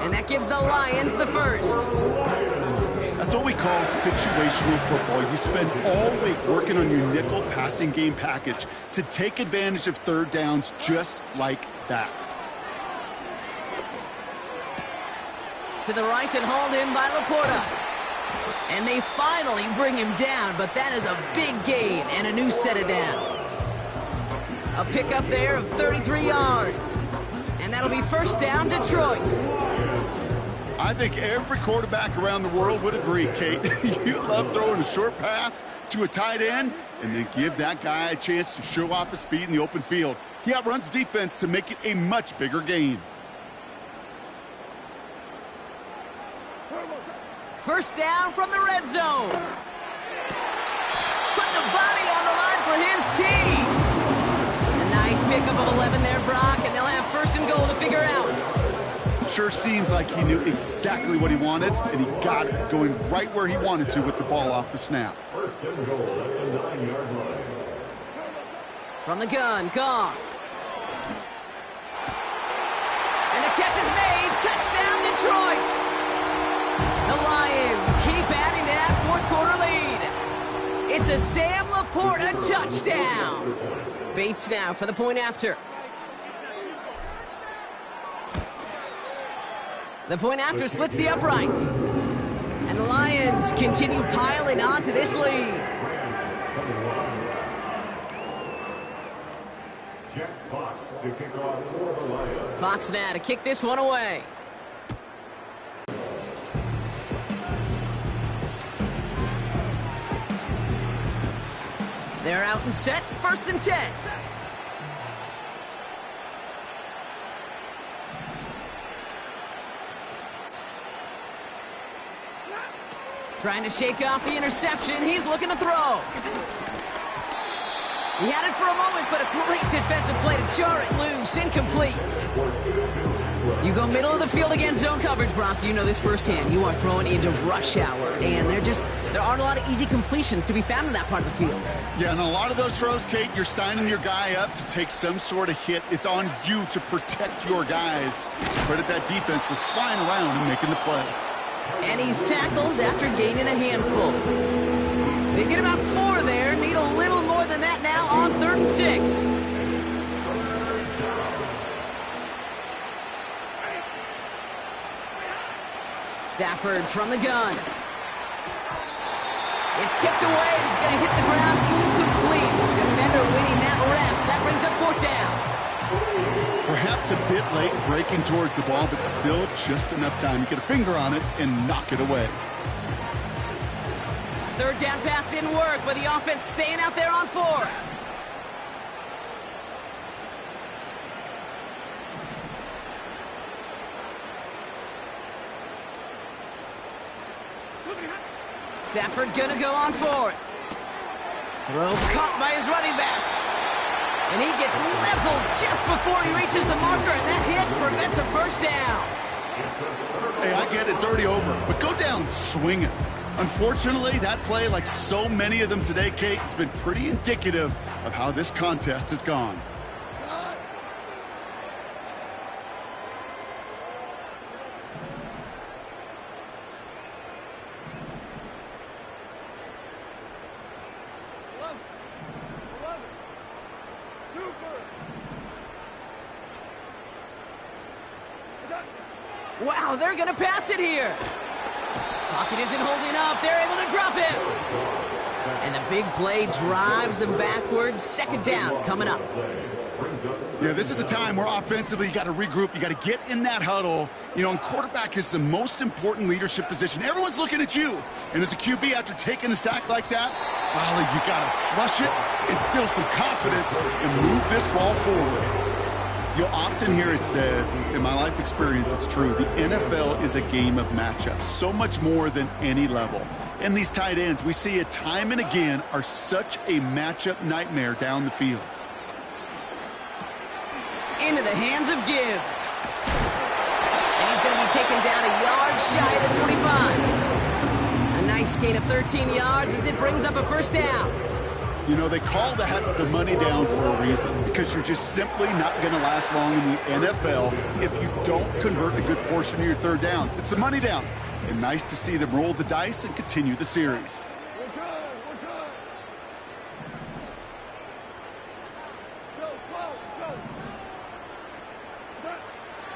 Speaker 1: And that gives the Lions the 1st.
Speaker 2: That's what we call situational football. You spend all week working on your nickel passing game package to take advantage of 3rd downs just like that.
Speaker 1: To the right and hauled in by Laporta. And they finally bring him down, but that is a big gain and a new set of downs. A pickup there of 33 yards. And that'll be 1st down, Detroit.
Speaker 2: I think every quarterback around the world would agree, Kate. You love throwing a short pass to a tight end and then give that guy a chance to show off his speed in the open field. He outruns defense to make it a much bigger gain.
Speaker 1: 1st down from the red zone. Put the body on the line for his team. A nice pickup of 11 there, Brock, and they'll have 1st and goal to figure out.
Speaker 2: Sure seems like he knew exactly what he wanted, and he got it going right where he wanted to with the ball off the snap.
Speaker 3: 1st and goal at the 9-yard line.
Speaker 1: From the gun, Goff. And the catch is made. Touchdown, Detroit. The Lions keep adding to that 4th quarter lead. It's a Sam Laporta touchdown. Bates now for the point after. The point after splits the uprights. And the Lions continue piling onto this lead.
Speaker 3: Jack Fox to kick off for the Lions.
Speaker 1: Fox now to kick this one away. They're out and set, 1st and 10. Trying to shake off the interception. He's looking to throw. He had it for a moment, but a great defensive play to jar it loose. Incomplete. You go middle of the field against zone coverage, Brock. You know this firsthand. You are throwing into rush hour, and there aren't a lot of easy completions to be found in that part of the field.
Speaker 2: Yeah, and a lot of those throws, Kate, you're signing your guy up to take some sort of hit. It's on you to protect your guys. Credit that defense for flying around and making the play.
Speaker 1: And he's tackled after gaining a handful. They get about 4 there. Need a little more than that now on 3rd and 6. Stafford from the gun. It's tipped away. It's going to hit the ground incomplete. Defender winning that rep. That brings up 4th down.
Speaker 2: Perhaps a bit late breaking towards the ball, but still just enough time to get a finger on it and knock it away.
Speaker 1: 3rd down pass didn't work, but the offense staying out there on 4th. Stafford gonna go on fourth. Throw caught by his running back. And he gets leveled just before he reaches the marker, and that hit prevents a first down.
Speaker 2: Hey, I get it, it's already over, but go down swinging. Unfortunately, that play, like so many of them today, Kate, has been pretty indicative of how this contest has gone.
Speaker 1: Wow, they're going to pass it here. Pocket isn't holding up. They're able to drop him. And the big play drives them backwards. Second down coming up.
Speaker 2: Yeah, this is a time where offensively you got to regroup. You got to get in that huddle. You know, and quarterback is the most important leadership position. Everyone's looking at you. And as a QB, after taking a sack like that, well, you got to flush it, instill some confidence, and move this ball forward. You'll often hear it said, in my life experience, it's true, the NFL is a game of matchups, so much more than any level. And these tight ends, we see it time and again, are such a matchup nightmare down the field.
Speaker 1: Into the hands of Gibbs. And he's going to be taken down a yard shy of the 25. A nice gain of 13 yards as it brings up a first down.
Speaker 2: You know, they call that the money down for a reason, because you're just simply not going to last long in the NFL if you don't convert a good portion of your third downs. It's the money down. And nice to see them roll the dice and continue the series.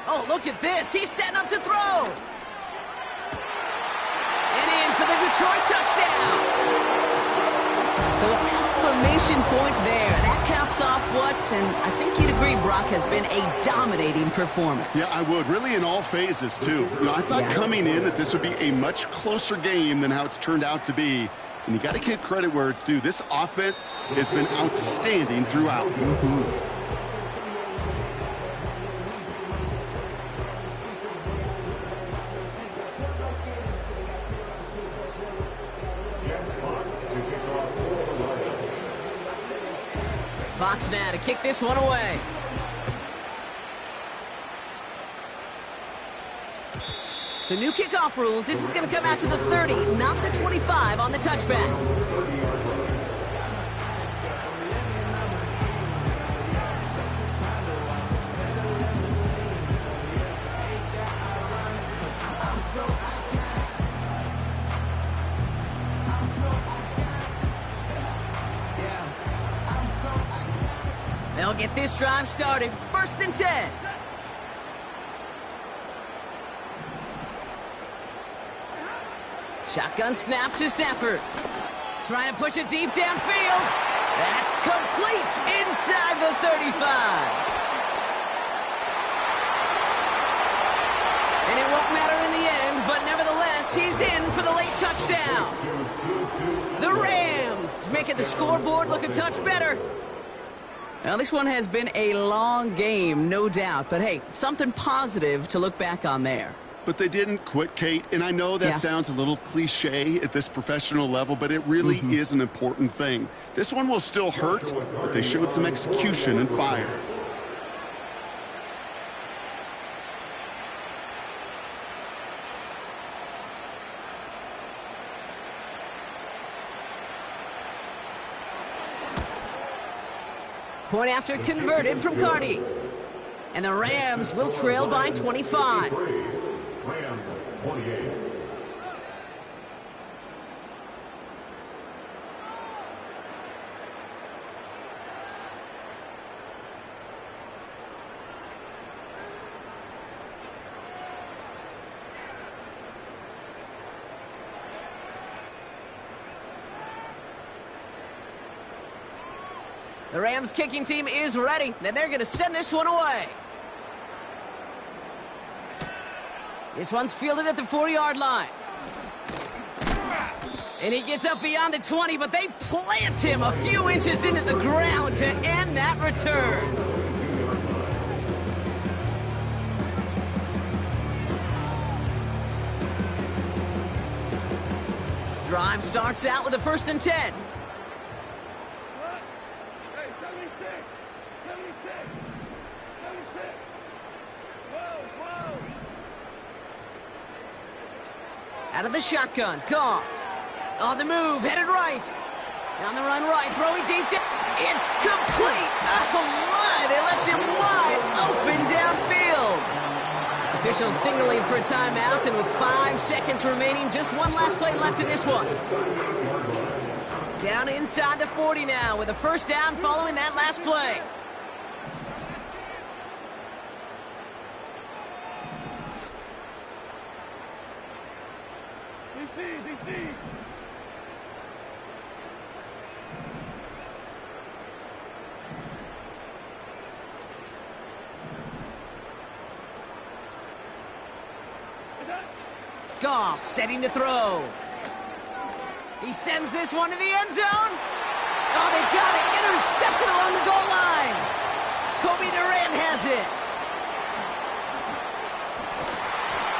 Speaker 1: Oh, look at this. He's setting up to throw. And in for the Detroit touchdown. So exclamation point there. That caps off what, and I think you'd agree, Brock, has been a dominating performance.
Speaker 2: Yeah, I would. Really in all phases, too. You know, I thought coming in that this would be a much closer game than how it's turned out to be. And you got to give credit where it's due. This offense has been outstanding throughout.
Speaker 1: Fox now to kick this one away. So new kickoff rules. This is going to come out to the 30, not the 25 on the touchback. They'll get this drive started. 1st and 10. Shotgun snap to Stafford. Trying to push it deep downfield. That's complete inside the 35. And it won't matter in the end, but nevertheless, he's in for the late touchdown. The Rams making the scoreboard look a touch better. Well, this one has been a long game, no doubt. But, hey, something positive to look back on there.
Speaker 2: But they didn't quit, Kate. And I know that sounds a little cliche at this professional level, but it really is an important thing. This one will still hurt, but they showed some execution and fire.
Speaker 1: Point after converted from Cardi. And the Rams will trail by 25.
Speaker 3: Rams 28.
Speaker 1: The Rams kicking team is ready, and they're going to send this one away. This one's fielded at the 40-yard line. And he gets up beyond the 20, but they plant him a few inches into the ground to end that return. Drive starts out with a 1st and 10. Out of the shotgun, Goff. On the move, headed right. On the run right, throwing deep down. It's complete. Oh my, they left him wide open downfield. Officials signaling for a timeout, and with 5 seconds remaining, just one last play left in this one. Down inside the 40 now with a 1st down following that last play. Goff setting to throw. He sends this one to the end zone. Oh, they got it. Intercepted along the goal line. Kobe Durant has it.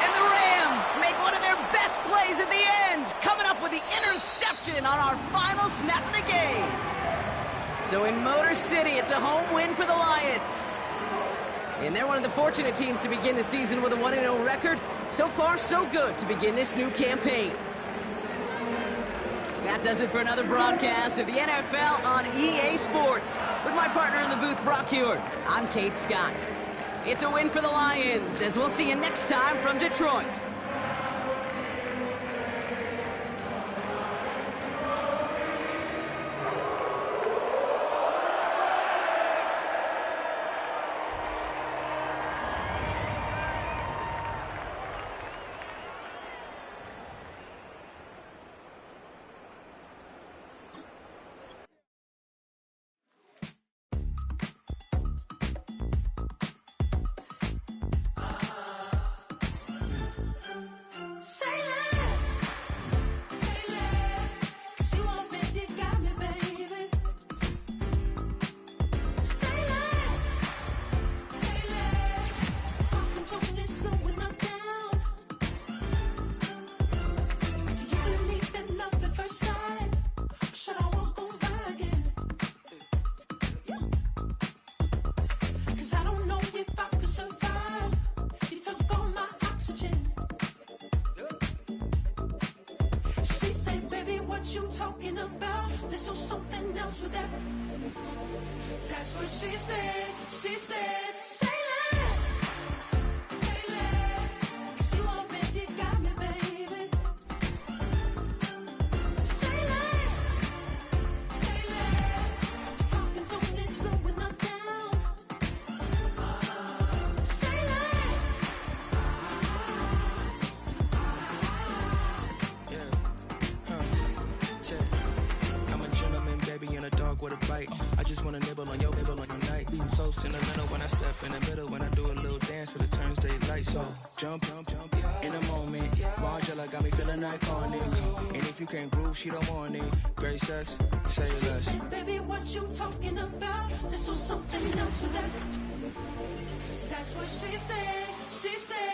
Speaker 1: And the Rams make one of their best plays at the end, coming up with the interception on our final snap of the game. So in Motor City, it's a home win for the Lions. And they're one of the fortunate teams to begin the season with a 1-0 record. So far, so good to begin this new campaign. That does it for another broadcast of the NFL on EA Sports. With my partner in the booth, Brock Huard, I'm Kate Scott. It's a win for the Lions, as we'll see you next time from Detroit.
Speaker 4: You talking about? Let's do something else with that. That's what she said. She said, say less. Say less. 'Cause you already got me, baby. Say less. Say less. Talking's only slowing us down. Say less.
Speaker 5: I'm a gentleman, baby, and a dog with a bite. I just wanna nibble on your night. I'm so sentimental when I step in the middle. When I do a little dance, till it turns daylight. So jump, in a moment. Margella got me feeling iconic. And if you can't groove, she don't want it. Great sex, say less.
Speaker 4: Baby, what you talking about? Let's do something else with that. That's what she said. She said.